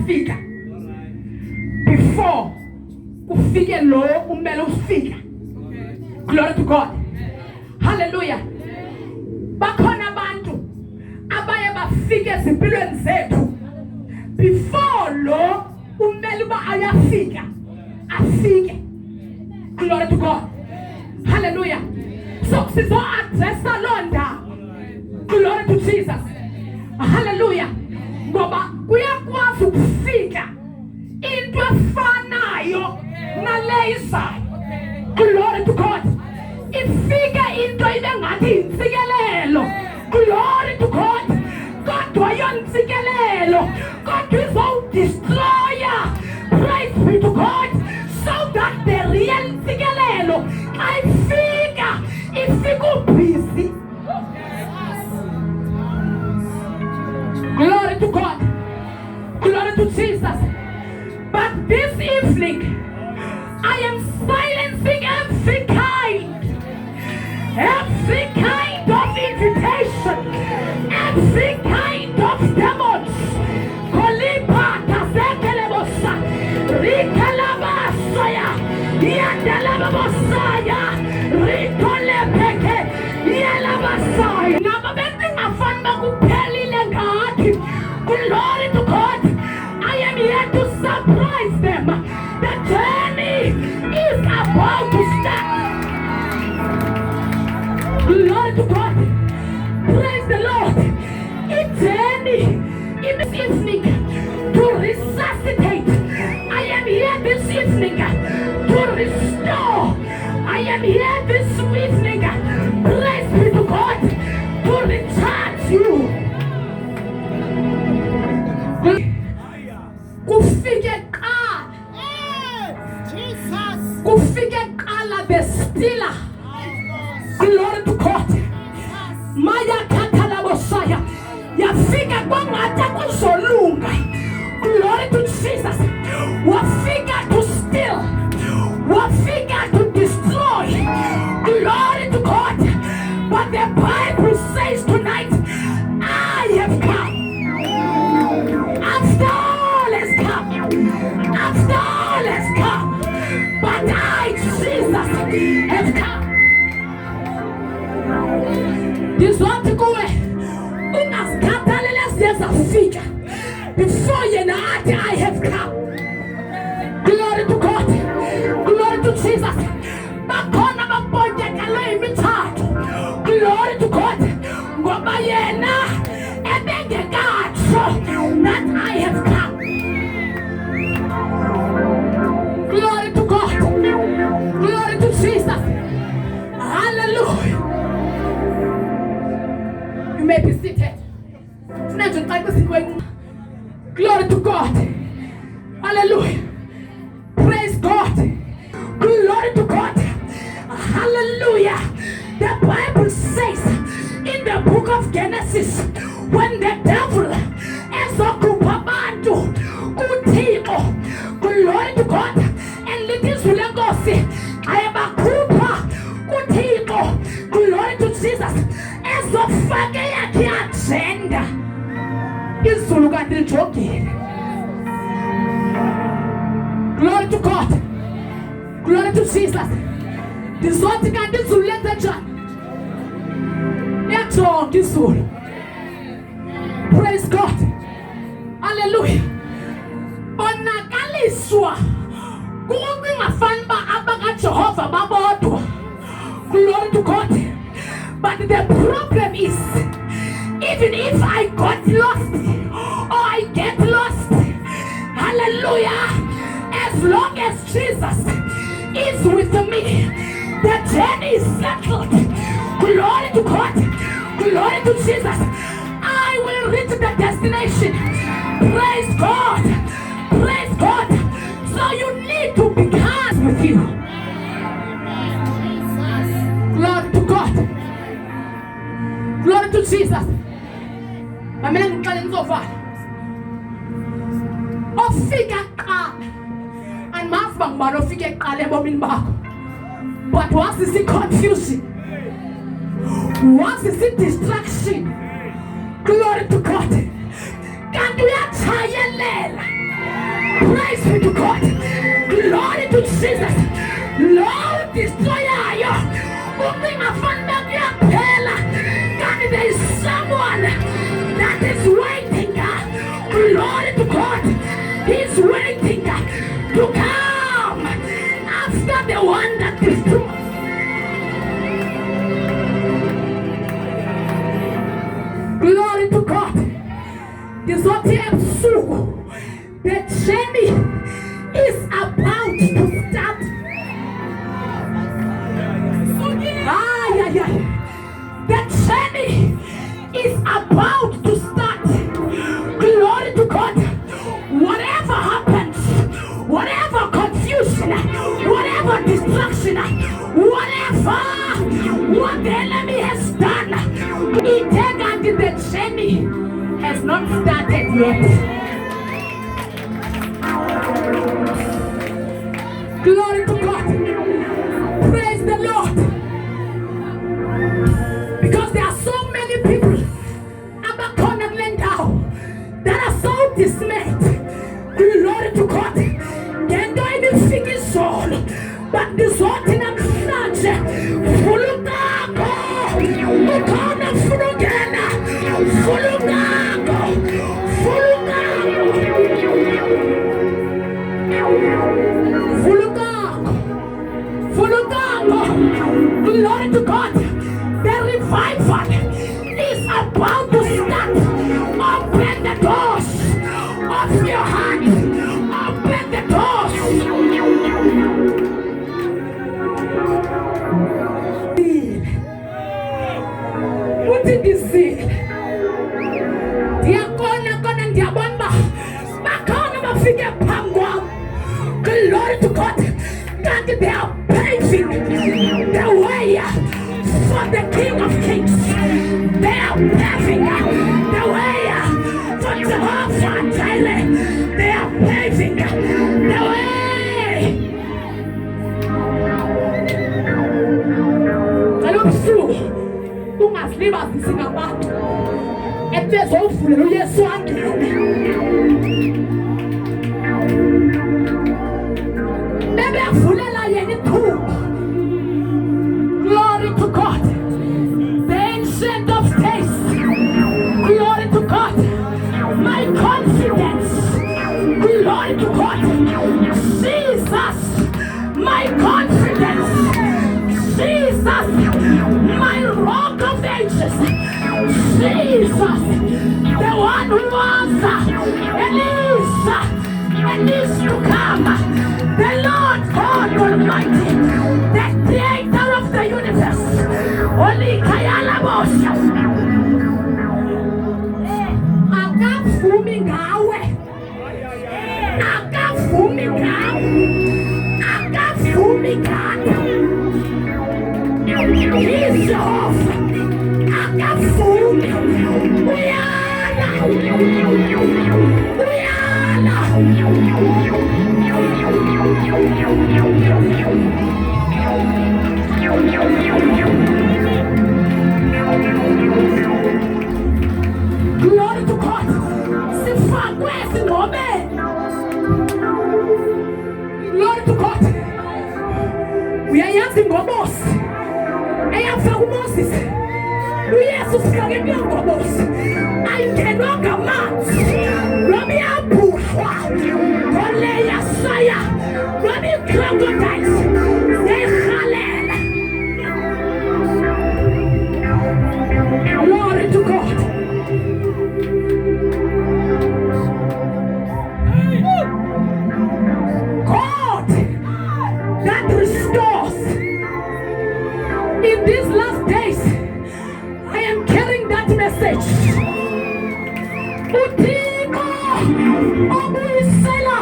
uyafika before ufike lo umele ufika. Glory to God. Hallelujah. Bakhona abantu abaye bafike ezimpilweni zethu before lo umele uba ayafika afike. Glory to God. Hallelujah. So sizo address alonda. Glory to Jesus. Hallelujah. Ngoba kuyakwazi ukufika into efanayo naleyizayo. Glory to God. Ifika into ibe ngathi intsikelelo. Glory to God. Kodwa yontsikelelo kodwa izowudestroya. Praise be to God. So that the real ntsikelelo xa ifika busy. Glory to God. Glory to Jesus. But this evening, I am silencing every kind of invitation, every kind of demons. Kolipa kasekelebosa, rikalabasaya, yandalabasaya, rikolepeke, yalabasaya. Nababende afamba kupelile ngati. Glory to God. I am here to surprise them. The journey is about to start. Glory to God. Praise the Lord. It's journey in this evening to resuscitate. I am here this evening to restore. I am here this evening, praise be to God, to recharge you. Kufike qala bestila. Glory to God. Maya katala bosaya. Yafika kwangata kuzolunga. Glory to Jesus. Wafika to steal. Wafika to destroy. Glory to God. But the Bible says tonight, I have come. After all has come. After all has come. But I, Jesus, have come. This one to go away. Before you know it, I have come. Glory to God. Glory to Jesus. Glory to God. That I have come. Glory to God. Glory to Jesus. Hallelujah. You may be seated. Glory to God. Hallelujah. Praise God. Glory to God. Hallelujah. The Bible says in the book of Genesis, when the devil ezokupabantu kuthixo, glory to God, and little lenkosi ayabakhupha kuthixo, glory to Jesus, ezofake yakhe agenda izulu kanti lijogile. Glory to God. Glory to Jesus. Ndizothi kanti izulu lenze njani? Yajonga izulu. Praise God. Hallelujah. Bonakaliswa kungafani ba abakaJehova babodwa. Glory to God. But the problem is, even if I got lost or I get lost, hallelujah, as long as Jesus is with me, the journey is settled. Glory to God. Glory to Jesus. I will reach the destination. Praise God. Praise God. So you need to be kind with you. Glory to God. Glory to Jesus. Mamela ngiqale ngizovala. Ofika qala. Andimazi uba ngubani ofike kuqala ebomini bakho. But once is the confusion, once is the distraction, glory to God. Kanti uyatshayelela Praise be to God. Glory to Jesus. Lord, destroyer yo. Moving a fun back your pella. God, there is someone that is waiting. Glory to God. He's waiting to come after the one that destroys. Glory to God. This what he has the journey is about to start. The journey is about to start. Glory to God. Whatever happens, whatever confusion, whatever destruction, whatever what the enemy has done, the journey has not started yet. Glory to God. Praise the Lord. Because there are so many people that are so dismayed. Glory to God. They don't even figure soul. But this whole thing I'm such Fulugako. Ukona Fulugana. Fulugako. Fulugako. Glory to God. The revival is about to start. Open the doors of your heart. Open the doors. What did you see? Glory to God. That they are paving the way for the King of Kings. They are paving the way for Jehovah Jireh. They are paving the way. Kalumsu, ungasliba sisingabantu. Etezofuna uYesu angene. Glory to God. The ancient of days. Glory to God. My confidence. Glory to God. Jesus. My confidence. Jesus. My rock of ages. Jesus. The one who was and is to come. The Lord God Almighty, the creator of the universe. Only Kayala Bosha. Akafumi ngawe. Akafumi ngawe. Akafumi ngawe. He's Jehovah. Akafumi. Uyana. Glory to God. Glory to God. We are asking God, boss. I am for Moses. We are so scared of boss. I cannot come out. Robbie Abushwa. Only Yasaya. Robbie crocodiles. They Halel. Glory to God. God that restores. In these last days, I am carrying that message. Utiko Obisela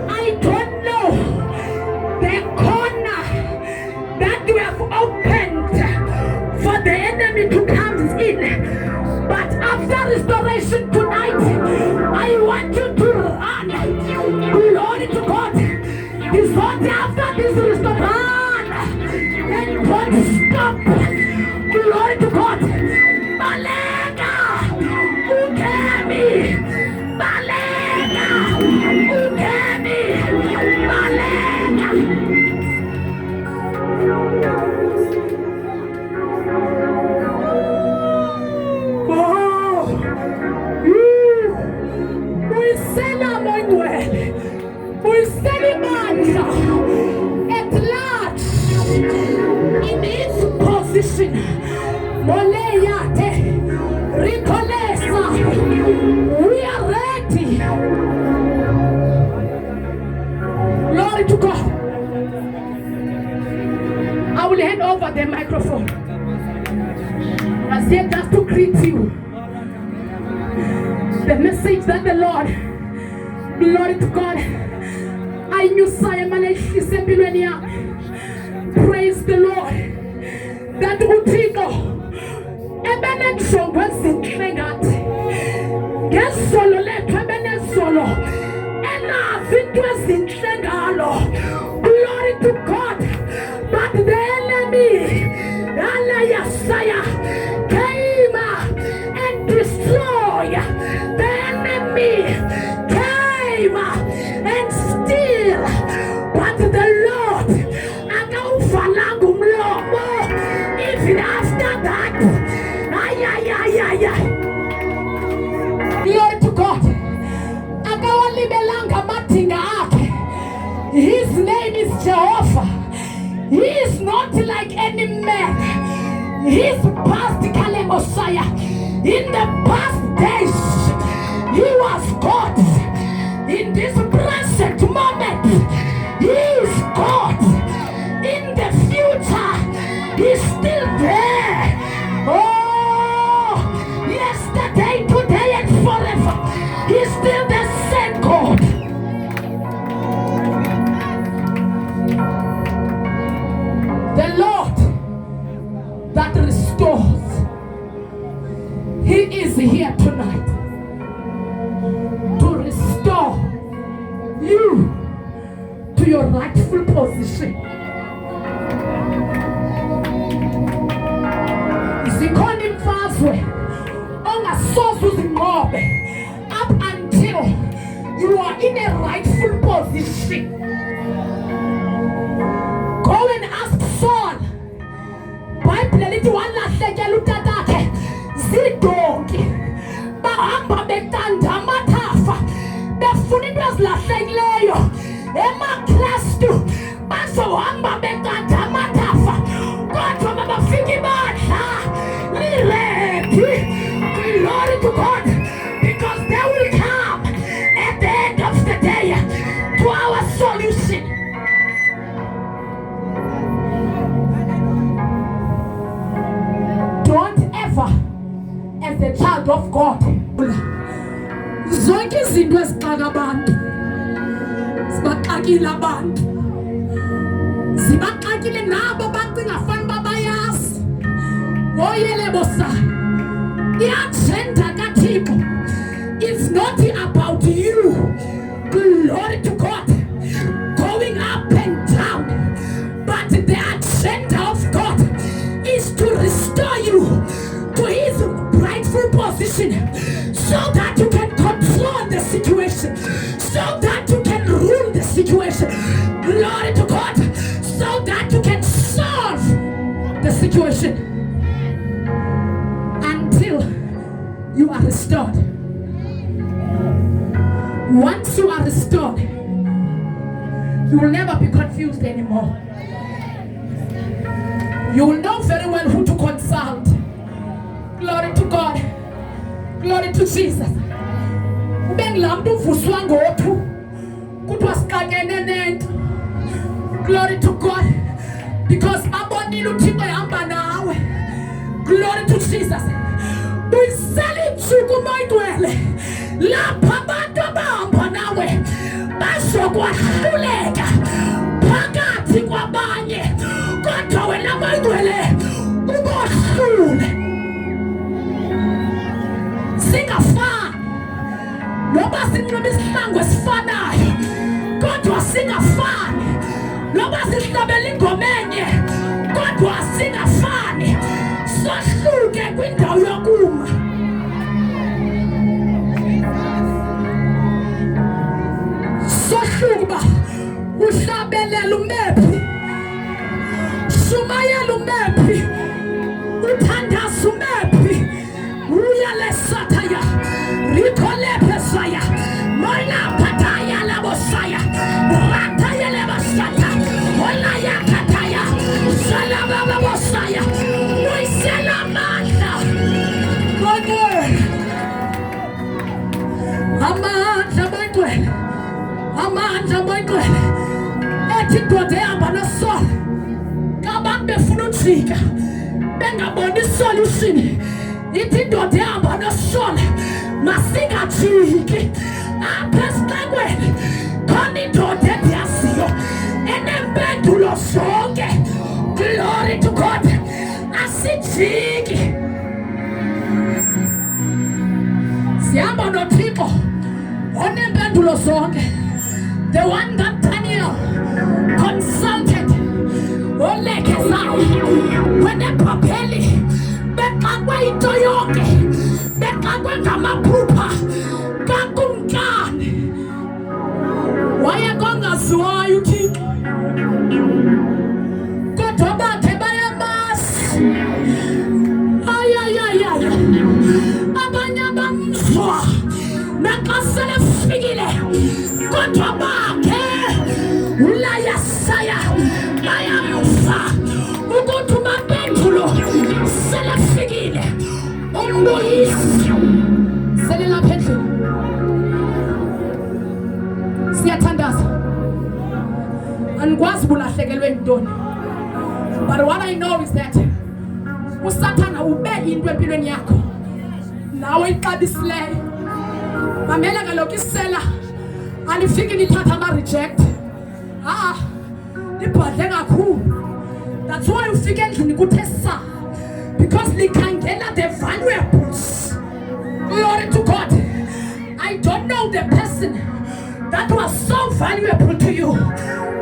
I don't know the corner that you have opened for the enemy to come in. But after restoration tonight, I want you to run. Glory to God. This hot after this restoration, and don't stop. Glory to God. Balega, ukemi. Balega, ukemi. Balega. At large in its position, we are ready. Glory to God. I will hand over the microphone. I said just to greet you. The message that the Lord, glory to God, I knew praise the Lord. That Utigo Ebenet so was in Trengat. Yes, solo let Ebenet solo. And now it was in Trengalo. Glory to God. But the enemy, Alayasaya, came and destroyed. The enemy came and steal. But the Lord, even after that, glory to God. His name is Jehovah. He is not like any man. He's past Messiah. In the past days, he was God. In this present moment, he is God. In the future, he's still there. Oh, yesterday, today, and forever. He's still the same God. The Lord that restores, he is here tonight to restore you to your rightful position. Zikhona imfazwe ongasoze uzinqobe up until you are in a rightful position. Go and ask Saul. Bible lithi walahlekela utatakhe zidonki bahamba betanda amathafa befuna into ezilahlekileyo emakristu bazohamba betanda amathafa kodwa mabafika ibandla liready. Glory to God, because they will come at the end of the day to our solution. Don't ever, as a child of God, zonke izinto ezixaka abantu zibaxakile abantu, zibaxakile nabo bacinga fanuba bayazi. Oyelebosa, i-agenda kaThixo is not about you. Glory to God, going up and down, but the agenda of God is to restore you to his rightful position, so that you can control the situation, so that you can rule the situation. Glory to God, so that you can solve the situation until you are restored. Once you are restored, you will never be confused anymore. You will know very well who to consult. Glory to God. Glory to Jesus. Glory to God. Because glory to Jesus. We sell it to lapha abantu abahamba nawe bazokwahluleka phakathi kwabanye, kodwa wena Bangcwele ubohlule. Singafani noba sinxiba isihlangu esifanayo, kodwa singafani noba sihlabela ingoma enye, kodwa singafani. Sohluke kwindawo yokuma. Sohluka uhlabelela umephi, shumayela umephi, uthandaza umephi, uyalesataya rikolepesaya mola pataya labosaya rataya lebasata mola yakataya salababa bosaya muiselamanda amandla Bangcwele ethi indoda ehamba nosolo ngabantu befuna ujika bengaboni solution, ithi indoda ehamba nosolo masingajiki apha esixekweni khona indoda endiyaziyo enempendulo zonke. Glory to God. Asijiki, sihamba noThixo onempendulo zonke, the one that Daniel consulted. Olekezayo wenephapheli bexakwe into yonke, bexakwe ngamaphupha kakumkani, wayekongaziwayo uThixo, kodwa bakhe bayamazi. Ayayayaya, abanye bamzwa naxa selefikile, kodwa bakhe ulayasaya bayamva ukuthi umampendulo selefikile. Umbuyisi selelapha endlini, siyathandaza. Angikwazi bulahlekelwe yintoni, but what I know is that uSathana ube into empilweni yakho nawe ixabisileyo. Mamela kaloku isela alifiki lithatha ama-reject, libhadle kakhulu. That's why ufike endlini kuthe sa, because likhangela the valuables. Glory to God. I don't know the person that was so valuable to you,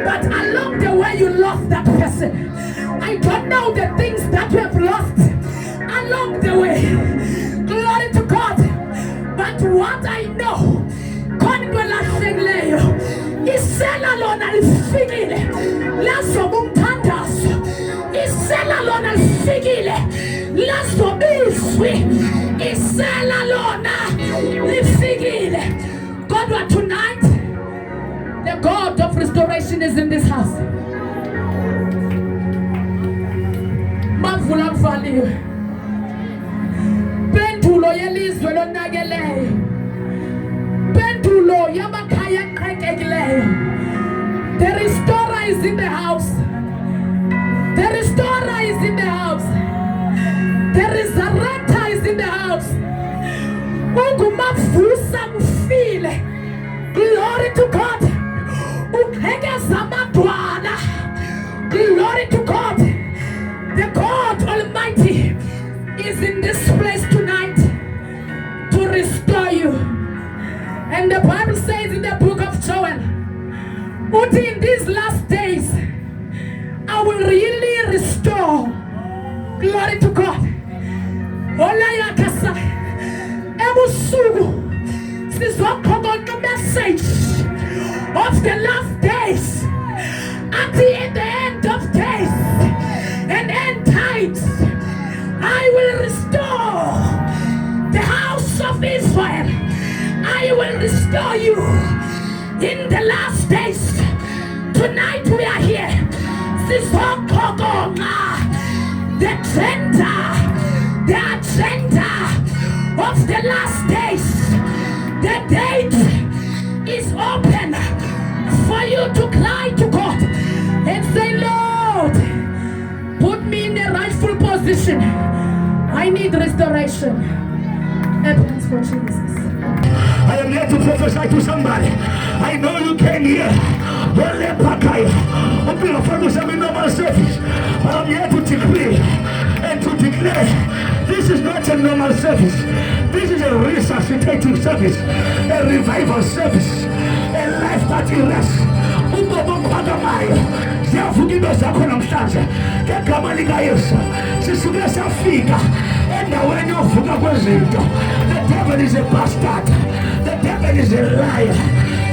but along the way you lost that person. I don't know the things that you have lost along the way. Glory to God. But what I know, isela lona lifikile lazobumthandazo, isela lona lifikile lazobizwi, isela lona lifikile. God, tonight the God of restoration is in this house. Mavula mvaliwe, pendulo yelizwe lonakeleyo, pendulo yamakhaya aqhekekileyo. The restorer is in the house. The restorer is in the house. The resurrector is in the house. Ugumavusa mfile. Glory to God. Ukhekeza amadwala. Glory to God. The God Almighty is in this place tonight to restore you. And the Bible says in the book of Joel, in these last days, I will really restore. Glory to God. Olayakasa. Ebusuku. Sizokhona message of the last days. At the end of days and end times, I will restore the house of Israel. I will restore you in the last days. Tonight we are here. The agenda of the last days. The date is open for you to cry to God and say, Lord, put me in the rightful position. I need restoration. Evidence for Jesus. here to prophesy to somebody. I know you came here. I'm normal service. But I'm here to decree and to declare this is not a normal service. This is a resuscitating service, a revival service, a life that erects. Ziyavukile zakho namhlanje ngegama likaYesu sisuke safika endaweni yovuka kwezinto. The devil is a bastard. The devil is a liar.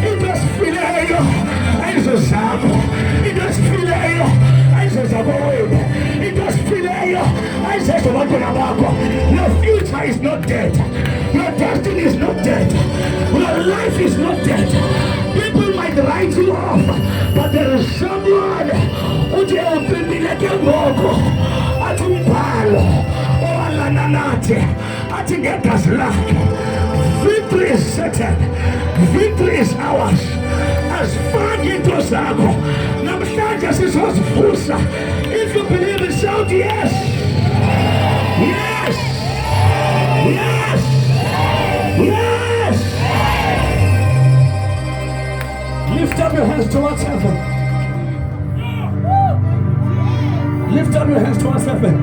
Into sifileyo ayizozakho. Into sifileyo ayizozabowethu. Into sifileyo ayizezabantwana bakho. Your future is not dead. Your destiny is not dead. Your life is not dead. People might write you off, but there is someone who uphindileke ngoko athi umbhalo owalana nathi athi ngegazi lakhe. Victory is certain. Victory is ours. Asifaki into zakho namhlanje sizozivusa. If you believe it, shout yes. Yes. Yes. Yes. Lift up your hands towards heaven. Lift up your hands towards heaven.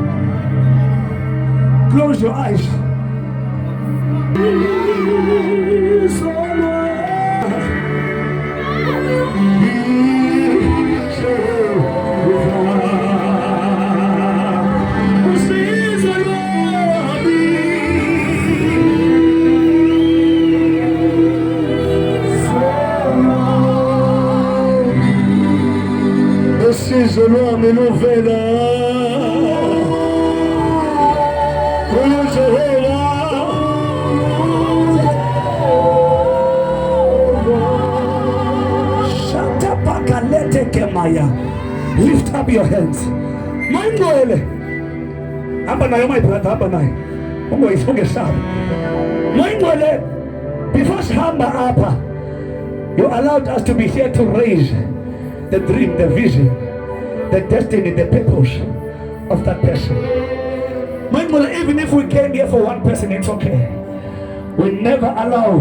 Close your eyes. This is the Lord novela. Lift up your hands. Mangwele. Hapa nayo my brother, hapa nayo. Mungu ifunge sana. Mangwele. Before Shamba hapa, you allowed us to be here to raise the dream, the vision, the destiny, the purpose of that person. Mangwele, even if we came here for one person, it's okay. We never allow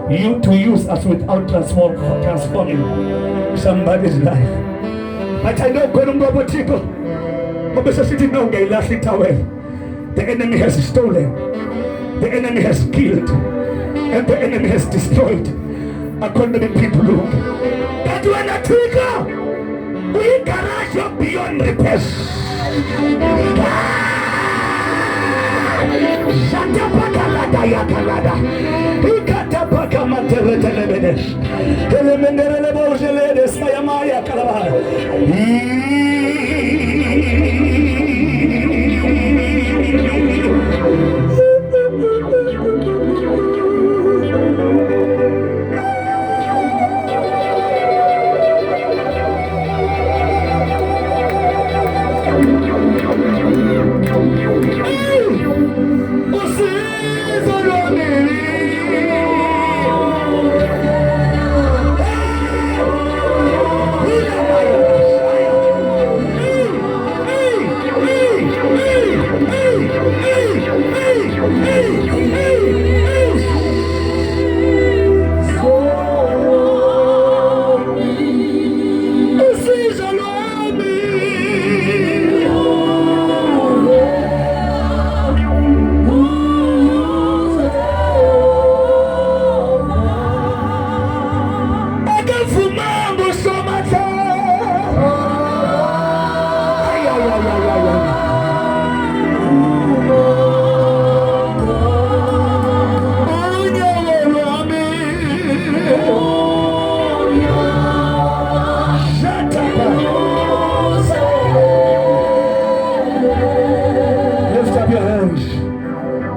you to use us without transforming somebody's life. But I know the enemy has stolen, the enemy has killed, and the enemy has destroyed according to the people look. But when a trigger, we garage up beyond repairs. Shut up,